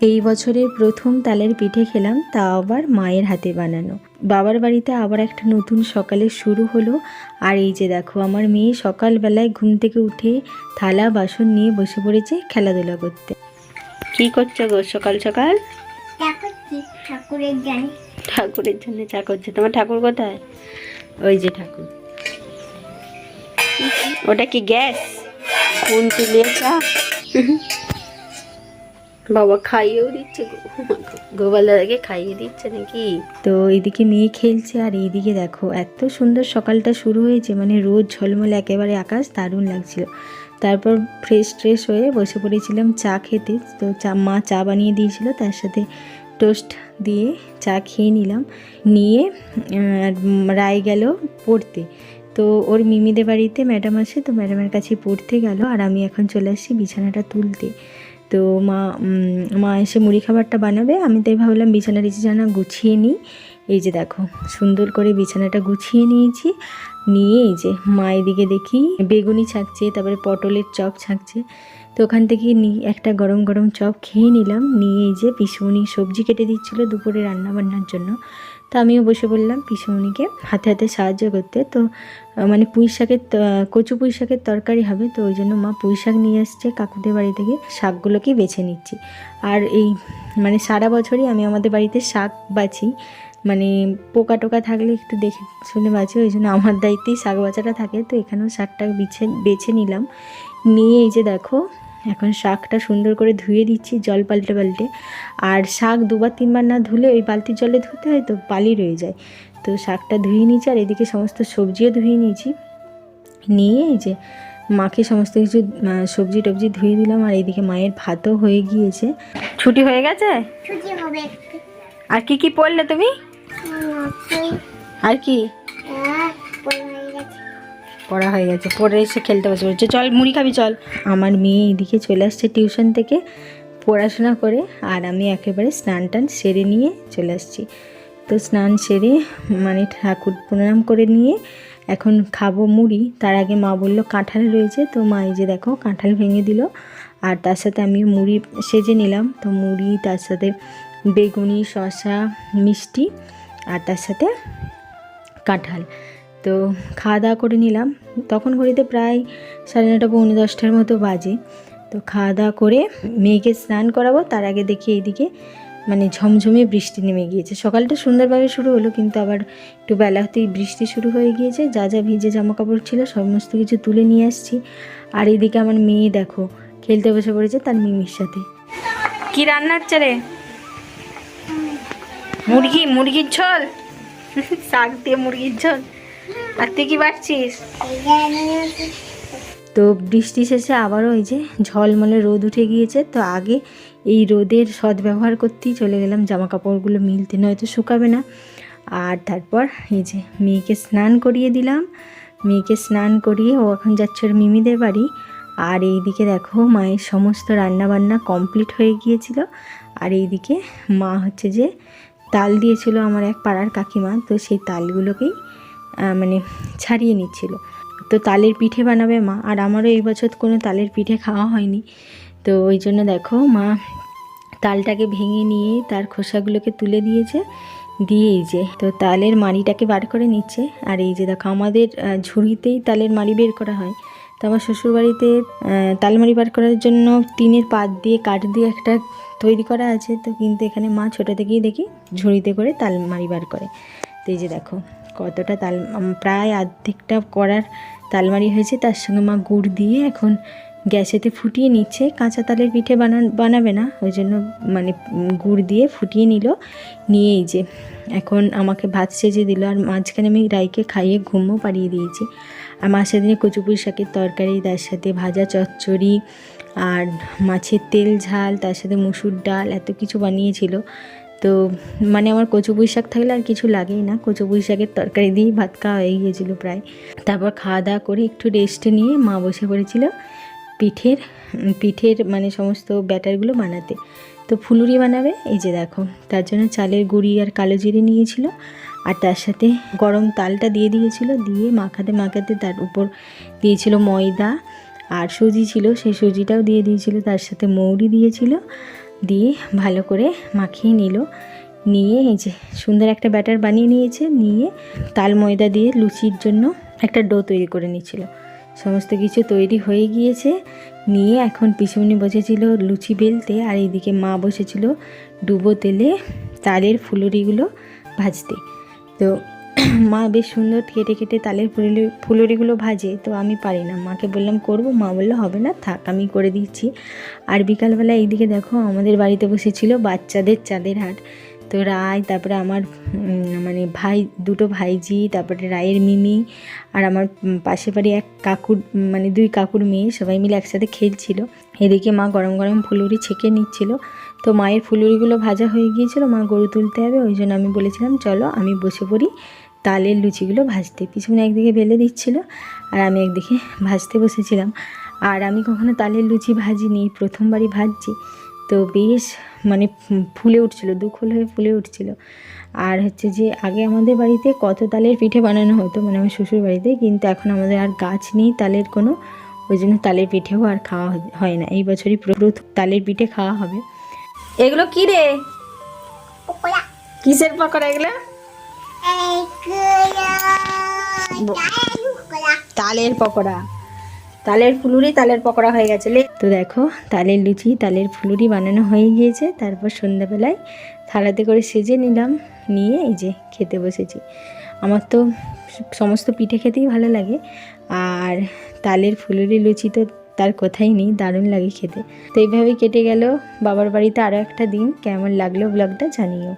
এই বছরের প্রথম তালের পিঠে খেলাম, তা আবার মায়ের হাতে বানানো। বাবার বাড়িতে আবার একটা নতুন সকালের শুরু হলো। আর এই যে দেখো, আমার মেয়ে সকালবেলায় ঘুম থেকে উঠে থালা বাসন নিয়ে বসে পড়েছে খেলাধুলা করতে। কি করছো গো সকাল সকাল? ঠাকুরের জন্য চা করছে। তোমার ঠাকুর কোথায়? ওই যে ঠাকুর। ওটা কি গ্যাস? কোন চুলিয়ে চা? বাবা খাইয়েও দিচ্ছে, গোপালদাকে খাইয়ে দিচ্ছে নাকি? তো এইদিকে মেয়ে খেলছে আর এইদিকে দেখো এত সুন্দর সকালটা শুরু হয়েছে, মানে রোদ ঝলমলে একেবারে আকাশ, দারুণ লাগছিল। তারপর ফ্রেশ হয়ে বসে পড়েছিলাম চা খেতে। তো মা চা বানিয়ে দিয়েছিল, তার সাথে টোস্ট দিয়ে চা খেয়ে নিলাম। নিয়ে রায় গেল পড়তে। তো ওর মিমিদের বাড়িতে ম্যাডাম আসে, তো ম্যাডামের কাছে পড়তে গেল আর আমি এখন চলে আসছি বিছানাটা তুলতে। তো মা এসে মুড়ি খাবারটা বানাবে, আমি তাই ভাবলাম বিছানা গুছিয়ে নিই। এই যে দেখো সুন্দর করে বিছানাটা গুছিয়ে নিয়েছি। নিয়ে এই যে মা এদিকে দেখি বেগুনি ছাঁকছে, তারপরে পটলের চপ ছাঁকছে। তো ওখান থেকে একটা গরম গরম চপ খেয়ে নিলাম। নিয়ে এই যে পিসুমণি সবজি কেটে দিচ্ছিলো দুপুরে রান্না বান্নার জন্য। তো আমিও বসে পড়লাম পিসুমণিকে হাতে হাতে সাহায্য করতে। তো মানে কচু পুঁই শাকের তরকারি হবে, তো ওই জন্য মা পুঁই শাক নিয়ে আসছে কাকুদের বাড়ি থেকে। শাকগুলোকেই বেছে নিচ্ছি। আর এই মানে সারা বছরই আমি আমাদের বাড়িতে শাক বাছি, মানে পোকা টোকা থাকলে একটু দেখে শুনে বাছি, ওই জন্য আমার দায়িত্বেই শাক বাছাটা থাকে। তো এখানেও শাকটা বেছে নিলাম। নিয়ে এই যে দেখো এখন শাকটা সুন্দর করে ধুয়ে দিচ্ছি জল পাল্টে। আর শাক 2-3 বার না ধুলে ওই বালতির জলে ধুতে হয় তো বালি রয়ে যায়। তো শাকটা ধুয়ে নিয়েছি আর এদিকে সমস্ত সবজিও ধুয়ে নিয়েছি। নিয়ে এই যে মাকে সমস্ত কিছু সবজি টবজি ধুয়ে দিলাম। আর এইদিকে মায়ের ভাতও হয়ে গিয়েছে। ছুটি হয়ে গেছে? আর কি পড়লে তুমি? আর কি পড়া হয়ে গেছে? পড়ে এসে খেলতে বসে পড়ছে। চল মুড়ি খাবি চল। আমার মেয়ে এদিকে চলে আসছে টিউশন থেকে পড়াশোনা করে, আর আমি একেবারে স্নান টান সেরে নিয়ে চলে আসছি। তো স্নান সেরে মানে ঠাকুর প্রণাম করে নিয়ে এখন খাবো মুড়ি। তার আগে মা বললো কাঁঠাল রয়েছে, তো মা এই যে দেখো কাঁঠাল ভেঙে দিল। আর তার সাথে আমি মুড়ি সেজে নিলাম। তো মুড়ি, তার সাথে বেগুনি, শসা, মিষ্টি, আর তার সাথে কাঁঠাল। তো খাওয়া দাওয়া করে নিলাম। তখন ঘড়িতে প্রায় 9:30 পৌনে 10টার মতো বাজে। তো খাওয়া দাওয়া করে মেয়েকে স্নান করাবো, তার আগে দেখি এইদিকে মানে ঝমঝমে বৃষ্টি নেমে গিয়েছে। সকালটা সুন্দরভাবে শুরু হলো, কিন্তু আবার একটু বেলা হতেই বৃষ্টি শুরু হয়ে গিয়েছে। যা ভিজে জামা কাপড় ছিল সমস্ত কিছু তুলে নিয়ে আসছি। আর এইদিকে আমার মেয়ে দেখো খেলতে বসে পড়েছে তার মিমির সাথে। কি রান্না হচ্ছে রে? মুরগির ঝোল, শাক দিয়ে মুরগির ঝোল। আর তুই কি বাড়ছিস? তো বৃষ্টি শেষে আবারও এই যে ঝলমলে রোদ উঠে গিয়েছে। তো আগে এই রোদের সদ্ব্যবহার করতেই চলে গেলাম জামা কাপড়গুলো মিলতে, নয়তো শুকাবে না। আর তারপর এই যে মেয়েকে স্নান করিয়ে দিলাম। মেয়েকে স্নান করিয়ে ও এখন যাচ্ছে ওর মিমিদের বাড়ি। আর এইদিকে দেখো মায়ের সমস্ত রান্নাবান্না কমপ্লিট হয়ে গিয়েছিল। আর এইদিকে মা হচ্ছে যে তাল দিয়েছিল আমার এক পাড়ার কাকিমা, তো সেই তালগুলোকেই মানে ছাড়িয়ে নিচ্ছিল। তো তালের পিঠে বানাবে মা, আর আমারও এই বছর কোনো তালের পিঠে খাওয়া হয়নি। তো ওই জন্য দেখো মা তালটাকে ভেঙে নিয়ে তার খোসাগুলোকে তুলে দিয়েছে। দিয়ে এই যে তো তালের মাড়িটাকে বার করে নিচ্ছে। আর এই যে দেখো আমাদের ঝুড়িতেই তালের মাড়ি বের করা হয়। তো আমার শ্বশুরবাড়িতে তালমাড়ি বার করার জন্য টিনের পাত দিয়ে কাঠ দিয়ে একটা তৈরি করা আছে। তো কিন্তু এখানে মা ছোটো থেকেই দেখি ঝুড়িতে করে তালমাড়ি বার করে। তো এই যে দেখো কতটা প্রায় অর্ধেকটা করার তালমাড়ি হয়েছে। তার সঙ্গে মা গুড় দিয়ে এখন গ্যাসেতে ফুটিয়ে নিচ্ছে। কাঁচা তালের পিঠে বানাবে না, ওই জন্য মানে গুড় দিয়ে ফুটিয়ে নিল। নিয়ে এই যে এখন আমাকে ভাত সেজে দিল। আর মাঝখানে আমি রাইকে খাইয়ে ঘুমও পাড়িয়ে দিয়েছি। আর মা সেদিনে কচু পুঁই শাকের তরকারি, তার সাথে ভাজা চচ্চড়ি, আর মাছের তেল ঝাল, তার সাথে মুসুর ডাল, এত কিছু বানিয়েছিল। তো মানে আমার কচু পুঁই শাক থাকলে আর কিছু লাগেই না, কচু পুঁই শাকের তরকারি দিয়েই ভাত খাওয়া হয়ে গিয়েছিলো প্রায়। তারপর খাওয়া দাওয়া করে একটু রেস্ট নিয়ে মা বসে পড়েছিল পিঠের মানে সমস্ত ব্যাটারগুলো বানাতে। তো ফুলুরি বানাবে এই যে দেখো, তার জন্য চালের গুঁড়ি আর কালো জিরে নিয়েছিল। আর তার সাথে গরম তালটা দিয়ে দিয়েছিল, দিয়ে মাখাতে তার উপর দিয়েছিল ময়দা, আর সুজি ছিল সেই সুজিটাও দিয়ে দিয়েছিল, তার সাথে মৌরি দিয়েছিল, দিয়ে ভালো করে মাখিয়ে নিল। নিয়ে এই যে সুন্দর একটা ব্যাটার বানিয়ে নিয়েছে। নিয়ে তাল ময়দা দিয়ে লুচির জন্য একটা ডো তৈরি করে নিচ্ছিল। সমস্ত কিছু তৈরি হয়ে গিয়েছে। নিয়ে এখন পিসুমনি বসেছিল লুচি বেলতে, আর এইদিকে মা বসেছিল ডুবো তেলে তালের ফুলুরিগুলো ভাজতে। তো মা বেশ সুন্দর কেটে কেটে তালের ফুলুরিগুলো ভাজে, তো আমি পারি না। মাকে বললাম করব, মা বললো হবে না, থাক আমি করে দিচ্ছি। আর বিকালবেলা এইদিকে দেখো আমাদের বাড়িতে বসেছিল বাচ্চাদের চাঁদের হাট। তো রায়, তারপরে আমার মানে ভাই, দুটো ভাইজি, তারপরে রায়ের মিমি, আর আমার পাশের বাড়ি এক কাকুর মানে 2 কাকুর মেয়ে, সবাই মিলে একসাথে খেলছিল। এদিকে মা গরম গরম ফুলুরি ছেঁকে নিচ্ছিল। তো মায়ের ফুলুরিগুলো ভাজা হয়ে গিয়েছিল, মা গরু তুলতে হবে, ওই জন্য আমি বলেছিলাম চলো আমি বসে পড়ি তালের লুচিগুলো ভাজতে। পিছনে একদিকে বেলে দিচ্ছিল আর আমি একদিকে ভাজতে বসেছিলাম। আর আমি কখনো তালের লুচি ভাজিনি, প্রথমবারই ভাজছি। তো বেশ মানে ফুলে উঠছিল, দুখোল হয়ে ফুলে উঠছিল। আর হচ্ছে যে আগে আমাদের বাড়িতে কত তালের পিঠে বানানো হতো, মানে আমার শ্বশুর বাড়িতে, কিন্তু এখন আমাদের আর গাছ নেই তালের কোনো, ওই জন্য তালের পিঠেও আর খাওয়া হয় না। এই বছরই প্রথম তালের পিঠে খাওয়া হবে। এগুলো কি রে? কিসের পকোড়া এগুলো? তালের পকোড়া, তালের ফুলুরি, তালের পকোড়া হয়ে গেছে। তো দেখো তালের লুচি, তালের ফুলুরি বানানো হয়ে গিয়েছে। তারপর সন্ধ্যাবেলায় থালাতে করে সেজে নিলাম, নিয়ে এই যে খেতে বসেছি। আমার তো সমস্ত পিঠে খেতেই ভালো লাগে, আর তালের ফুলুরি লুচি তো তার কথাই নেই, দারুণ লাগে খেতে। তো এইভাবেই কেটে গেল বাবার বাড়িতে আরও একটা দিন। কেমন লাগলো ব্লগটা জানিও।